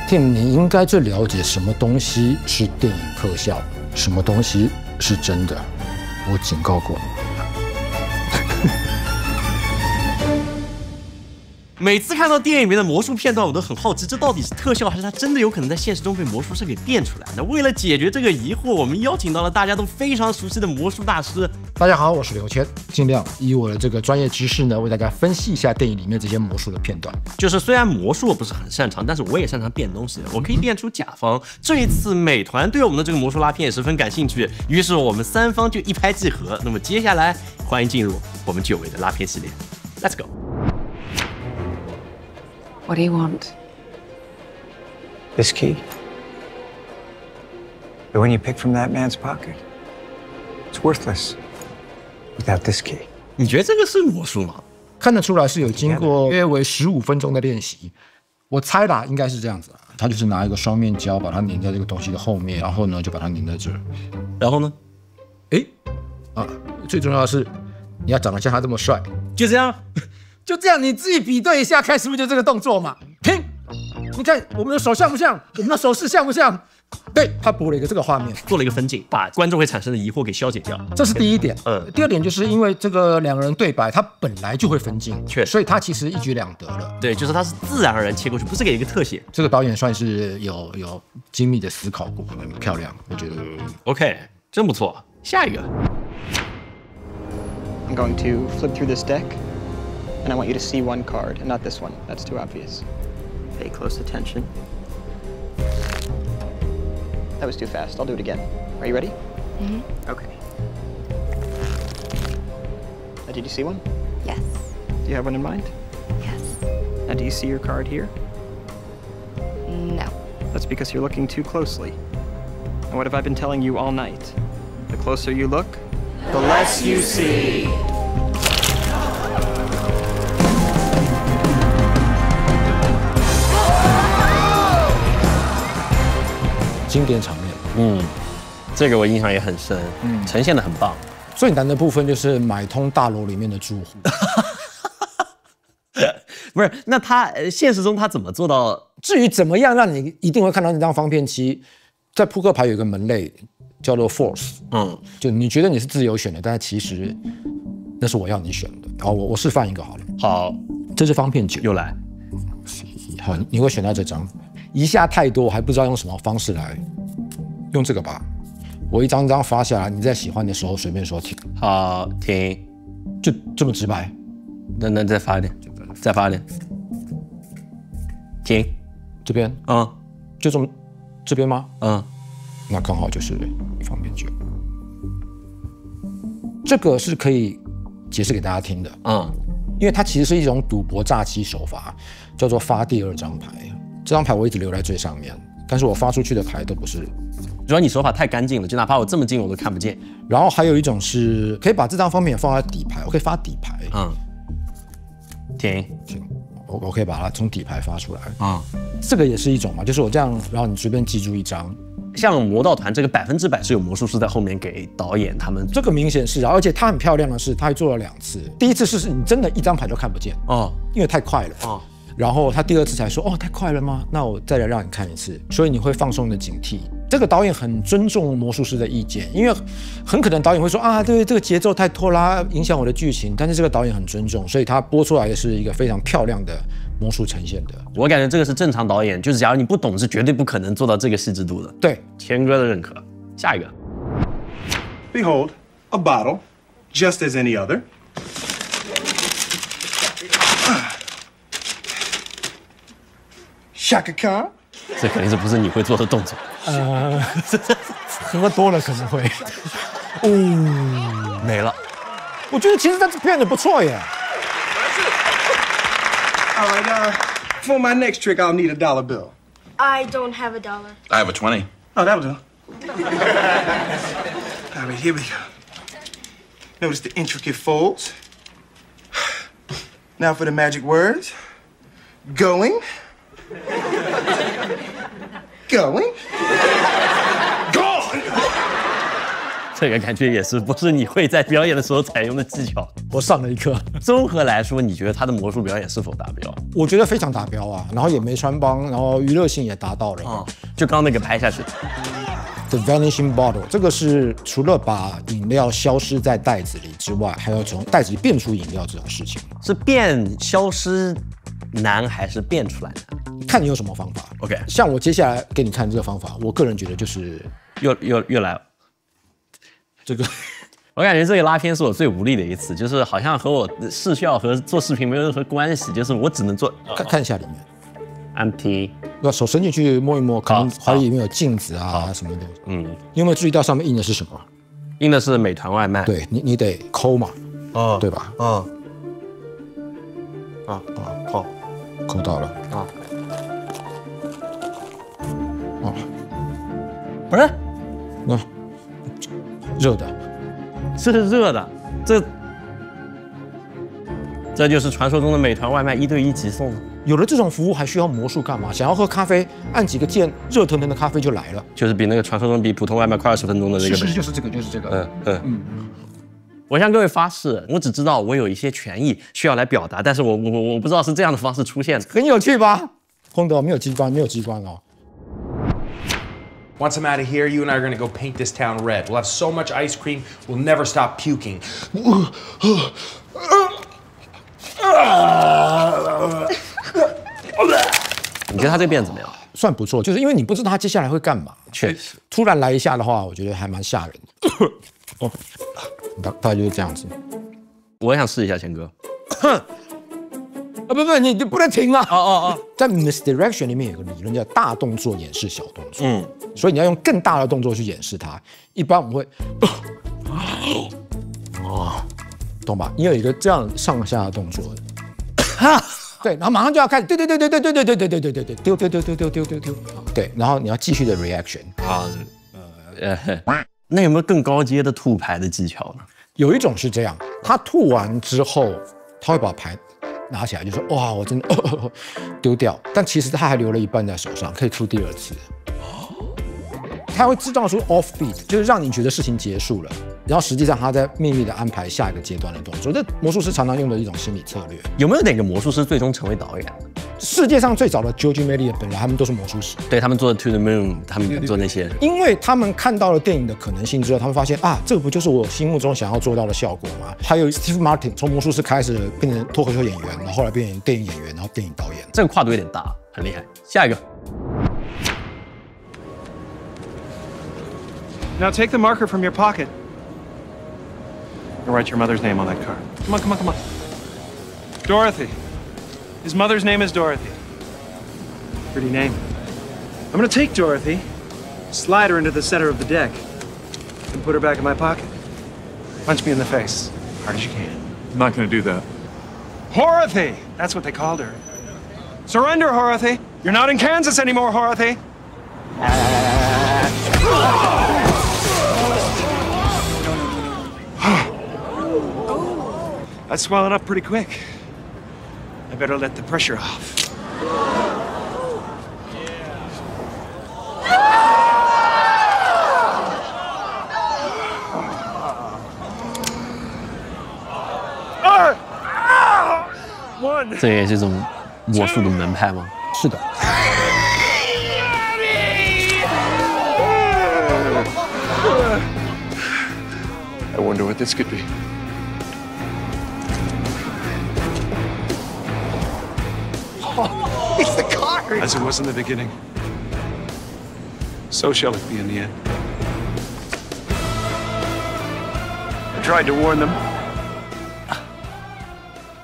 Tim， 你应该最了解什么东西是电影特效，什么东西是真的。我警告过你。每次看到电影里面的魔术片段，我都很好奇，这到底是特效还是它真的有可能在现实中被魔术师给变出来？那为了解决这个疑惑，我们邀请到了大家都非常熟悉的魔术大师。大家好，我是刘谦，尽量以我的这个专业知识呢，为大家分析一下电影里面这些魔术的片段。就是虽然魔术我不是很擅长，但是我也擅长变东西，我可以变出甲方。这一次美团对我们的这个魔术拉片也十分感兴趣，于是我们三方就一拍即合。那么接下来欢迎进入我们久违的拉片系列 ，Let's go。 What do you want? This key. The one you picked from that man's pocket. It's worthless without this key. 你觉得这个是魔术吗？看得出来是有经过约为15分钟的练习。我猜啦，应该是这样子啊。他就是拿一个双面胶把它粘在这个东西的后面，然后呢就把它粘在这儿。然后呢？最重要的是你要长得像他这么帅。就这样。就这样，你自己比对一下，看是不是就这个动作嘛？停！你看我们的手像不像？我们的手势像不像？对，他补了一个这个画面，做了一个分镜，把观众会产生的疑惑给消解掉。这是第一点。第二点就是因为这个两个人对白，他本来就会分镜，确实，所以他其实一举两得了。对，就是他是自然而然切过去，不是给一个特写。这个导演算是有精密的思考过，很漂亮，我觉得。OK， 真不错。下一个。I'm going to flip through this deck. And I want you to see one card, and not this one. That's too obvious. Pay close attention. That was too fast. I'll do it again. Are you ready? Mm-hmm. Okay. Now, did you see one? Yes. Do you have one in mind? Yes. Now, do you see your card here? No. That's because you're looking too closely. And what have I been telling you all night? The closer you look, the less you see. 经典场面，这个我印象也很深，呈现的很棒。最难的部分就是买通大楼里面的住户。不是，那他现实中他怎么做到？至于怎么样让你一定会看到那张方片漆，在扑克牌有一个门类叫做 force， 就你觉得你是自由选的，但是其实那是我要你选的。好，我示范一个好了。好，这是方片9，又来。好，你会选到这张。一下太多，我还不知道用什么方式来用这个吧。我一张一张发下来，你在喜欢的时候随便说停。好，停，就这么直白。那再发一点，再发一点。停，这边，就这么这边吗？那刚好就是方便9。这个是可以解释给大家听的，因为它其实是一种赌博诈欺手法，叫做发第2张牌。这张牌我一直留在最上面，但是我发出去的牌都不是。主要你手法太干净了，就哪怕我这么近我都看不见。然后还有一种是可以把这张方面放在底牌，我可以发底牌。停，我可以把它从底牌发出来。这个也是一种嘛，就是我这样，然后你随便记住一张。像魔盗团这个100%是有魔术师在后面给导演他们。这个明显是啊，而且它很漂亮的是，它还做了2次。第一次是你真的一张牌都看不见因为太快了然后他第2次才说太快了吗？那我再来让你看一次，所以你会放松你的警惕。这个导演很尊重魔术师的意见，因为很可能导演会说对，这个节奏太拖拉，影响我的剧情。但是这个导演很尊重，所以他播出来的是一个非常漂亮的魔术呈现的。我感觉这个是正常导演，就是假如你不懂，是绝对不可能做到这个细致度的。对，谦哥的认可。下一个 Behold, a bottle, just as any other. Shaka Khan. 这肯定是不是你会做的动作。喝多了可能会。没了。我觉得其实这片子不错耶。All right, for my next trick, I'll need a dollar bill. I don't have a dollar. I have a 20. Oh, that'll do. All right, here we go. Notice the intricate folds. Now for the magic words. Going. Going. Gone. 这个感觉也是不是你会在表演的时候采用的技巧。我上了一课。综合来说，你觉得他的魔术表演是否达标？我觉得非常达标啊，然后也没穿帮，然后娱乐性也达到了。就刚那个拍下去。The Vanishing Bottle 这个是除了把饮料消失在袋子里之外，还要从袋子里变出饮料这种事情。是变消失难还是变出来难？看你有什么方法。OK， 像我接下来给你看这个方法，我个人觉得就是又来了。这个，我感觉这个拉片是我最无力的一次，就是好像和我视效和做视频没有任何关系，就是我只能做看一下里面。MT， 把手伸进去摸一摸，可能怀里里面有镜子啊什么的。你有没有注意到上面印的是什么？印的是美团外卖。对你得抠嘛，对吧？抠到了不是，那热的，这是热的，这就是传说中的美团外卖1对1急送。有了这种服务还需要魔术干嘛？想要喝咖啡，按几个键，热腾腾的咖啡就来了。就是比那个传说中比普通外卖快20分钟的那个。是，就是这个。我向各位发誓，我只知道我有一些权益需要来表达，但是我不知道是这样的方式出现的。很有趣吧？空的没有机关哦。Once I'm out of here, you and I are gonna go paint this town red. We'll have so much ice cream, we'll never stop puking. 你觉得他这个变怎么样？算不错，就是因为你不知道他接下来会干嘛。确实，突然来一下的话，我觉得还蛮吓人的。大概就是这样子。我也想试一下，钱哥。不，你不能停啊！在 Misdirection 里面有个理论叫大动作掩饰小动作。所以你要用更大的动作去掩饰它。一般我们会，懂吧？你有一个这样上下的动作。对，然后马上就要开始，对，丢，对，然后你要继续的 reaction。那有没有更高阶的吐牌的技巧呢？有一种是这样，他吐完之后，他会把牌拿起来，就说哇，我真的丢掉，但其实他还留了一半在手上，可以出第二次。他会制造出 off beat， 就是让你觉得事情结束了，然后实际上他在秘密的安排下一个阶段的动作。这魔术师常常用的一种心理策略。有没有哪个魔术师最终成为导演？世界上最早的 George Méliès 本来他们都是魔术师，对他们做的 To the Moon， 他们做那些，因为他们看到了电影的可能性之后，他们发现啊，这个不就是我心目中想要做到的效果吗？还有 Steve Martin 从魔术师开始变成脱口秀演员，然后后来变成电影演员，然后电影导演，这个跨度有点大，很厉害。下一个。Now take the marker from your pocket and write your mother's name on that card. Come on. Dorothy. His mother's name is Dorothy. Pretty name. I'm gonna take Dorothy, slide her into the center of the deck, and put her back in my pocket. Punch me in the face, hard as you can. I'm not gonna do that. Horothy! That's what they called her. Surrender, Horothy! You're not in Kansas anymore, Horothy! That's swelling up pretty quick. I better let the pressure off. One. 这也是一种魔术的门派吗？是的。I wonder what this could be. It's the card! As it was in the beginning, so shall it be in the end. I tried to warn them.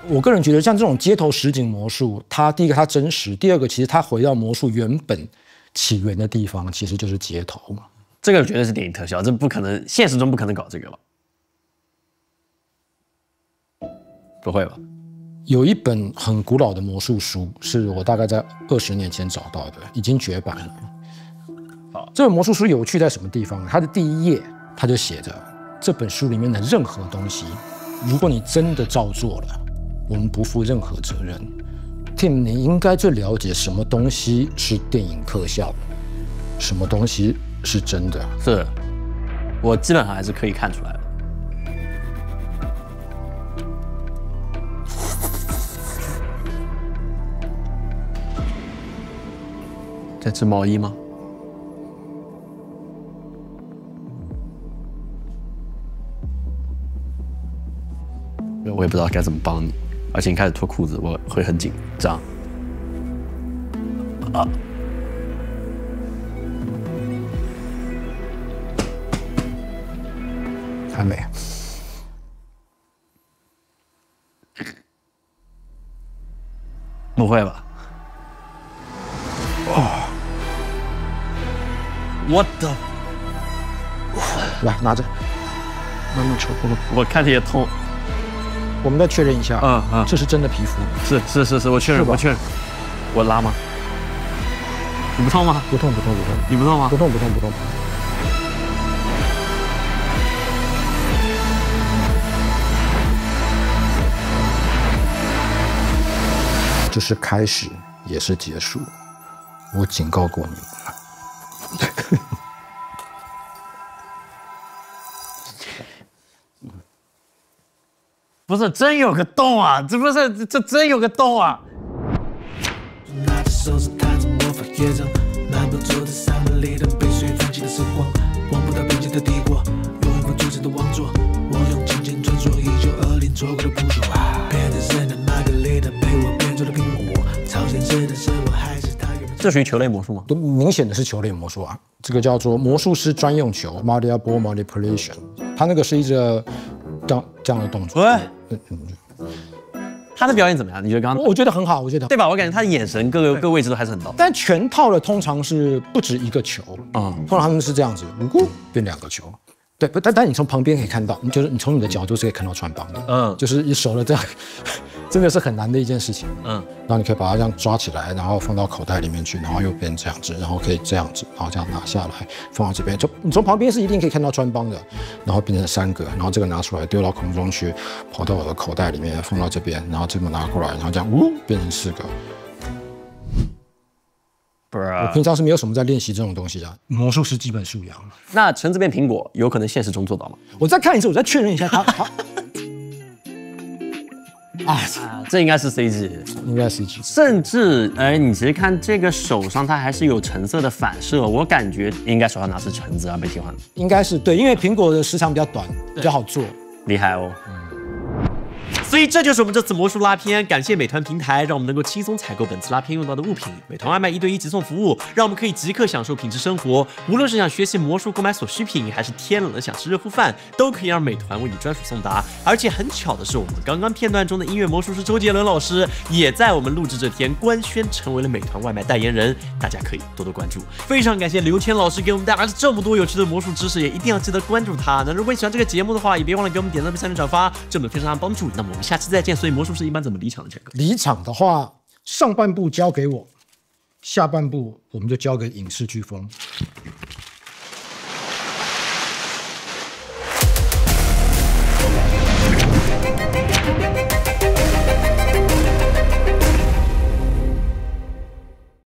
我个人觉得，像这种街头实景魔术，它第一个它真实，第二个其实它回到魔术原本起源的地方，其实就是街头嘛。这个绝对是电影特效，这不可能，现实中不可能搞这个吧？不会吧？有一本很古老的魔术书，是我大概在20年前找到的，已经绝版了。好，这本魔术书有趣在什么地方？它的第一页，它就写着这本书里面的任何东西，如果你真的照做了，我们不负任何责任。Tim， 你应该最了解什么东西是电影特效，什么东西是真的。是，我基本上还是可以看出来的。在织毛衣吗？我也不知道该怎么帮你，而且你开始脱裤子，我会很紧张。啊！还没。不会吧？哦，我的，来拿着，慢慢抽。我看着也痛。我们再确认一下，这是真的皮肤。是，我确认，我确认。我拉吗？你不痛吗？不痛。你不痛吗？不痛。这是开始，也是结束。我警告过你们了。不是真有个洞啊！这不是这真有个洞啊！拿着手指弹着魔法乐章，漫步坐在山门里的被水放弃的时光，望不到边界的帝国，永远不阻止的王座。我用金钱穿梭1920错过的不朽，变成神的玛格丽特被我变做了苹果，超现实的是我还是他。这属于球类魔术吗？都明显的是球类魔术啊！这个叫做魔术师专用球 （Magia Ball Manipulation），它那个是一个这样的动作。他的表演怎么样？你觉得刚刚？我觉得很好，我觉得对吧？我感觉他的眼神各个位置都还是很到。但全套的通常是不止一个球通常他们是这样子，变2个球。对，但你从旁边可以看到，就是你从你的角度是可以看到穿帮的。就是你手的这样，真的是很难的一件事情。然后你可以把它这样抓起来，然后放到口袋里面去，然后又变这样子，然后可以这样子，然后这样拿下来放到这边。你从旁边是一定可以看到穿帮的，然后变成3个，然后这个拿出来丢到空中去，跑到我的口袋里面放到这边，然后这个拿过来，然后这样变成4个。我平常是没有什么在练习这种东西的，魔术师基本素养。那橙子变苹果有可能现实中做到吗？我再看一次，我再确认一下他。这应该是 CG， 应该是 CG。甚至，你其实看这个手上，它还是有橙色的反射，我感觉应该手上拿是橙子啊，被替换了。应该是对，因为苹果的时长比较短，比较好做。厉害哦。所以这就是我们这次魔术拉片，感谢美团平台，让我们能够轻松采购本次拉片用到的物品。美团外卖1对1即送服务，让我们可以即刻享受品质生活。无论是想学习魔术购买所需品，还是天冷了想吃热乎饭，都可以让美团为你专属送达。而且很巧的是，我们刚刚片段中的音乐魔术师周杰伦老师，也在我们录制这天官宣成为了美团外卖代言人，大家可以多多关注。非常感谢刘谦老师给我们带来了这么多有趣的魔术知识，也一定要记得关注他。那如果你喜欢这个节目的话，也别忘了给我们点赞、3连转发，这么非常帮助。那么我们下期再见。所以魔术师一般怎么离场的？离场的话，上半部交给我，下半部我们就交给影视飓风。